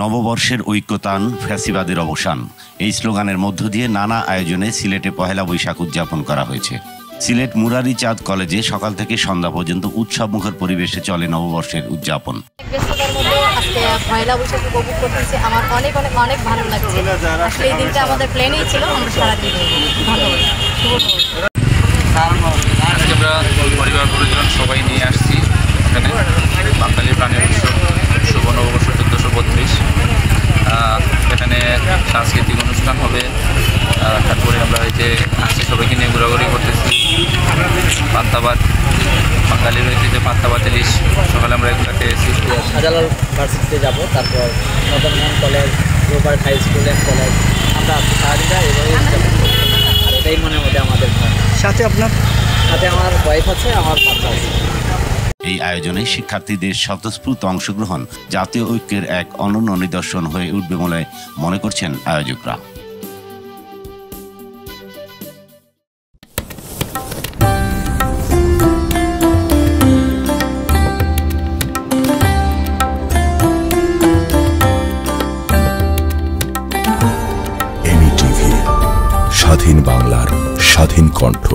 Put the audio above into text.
নববর্ষের ঐক্যতান, ফ্যাসিবাদের অবসান, এই স্লোগানের মধ্য দিয়ে নানা আয়োজনে সিলেটে পহেলা বৈশাখ উদযাপন করা হয়েছে। সিলেট মুরারি চাঁদ কলেজে সকাল থেকে সন্ধ্যা পর্যন্ত উৎসবমুখর পরিবেশে চলে নববর্ষের উদযাপন। ব্যস্ততার মধ্যে আজকে পহেলা বৈশাখ উপভোগ করতেছি, আমার অনেক অনেক অনেক ভালো লাগছে। আসলে এই দিনটা আমাদের প্ল্যানেই ছিল, আমরা সারাদিন ধন্যবাদ। আমরা পরিবার পরিজন সবাই নিয়ে আসছি এখানে বাঙালি প্রাণের উৎসব শুভ নববর্ষ 1432। এখানে সাংস্কৃতিক অনুষ্ঠান হবে, তারপরে আমরা এই যে আসছি সবাইকে নিয়ে ঘোরাঘুরি করতেছি। পান্তাবাদ, বাঙালির রয়েছে যে পান্তাবাদ ইলিশ, সকালে আমরা এগুলো খেয়েছি। শাহজালাল ভার্সিটিতে যাবো, তারপর Madan Mohan college, Robert high school and college. আমরা সারাদিনটা এভাবেই উদযাপন করি, আর এটাই মনের মধ্যে আমাদের। সাথে আমার ওয়াইফ আছে, আমার বাচ্চা আছে। এই আয়োজনে শিক্ষার্থীদের স্বতঃস্ফূর্ত অংশগ্রহণ জাতীয় ঐক্যের এক অনন্য নিদর্শন হয়ে উঠবে বলে মনে করছেন আয়োজকরা। এমই টিভি, স্বাধীন বাংলার স্বাধীন কণ্ঠ।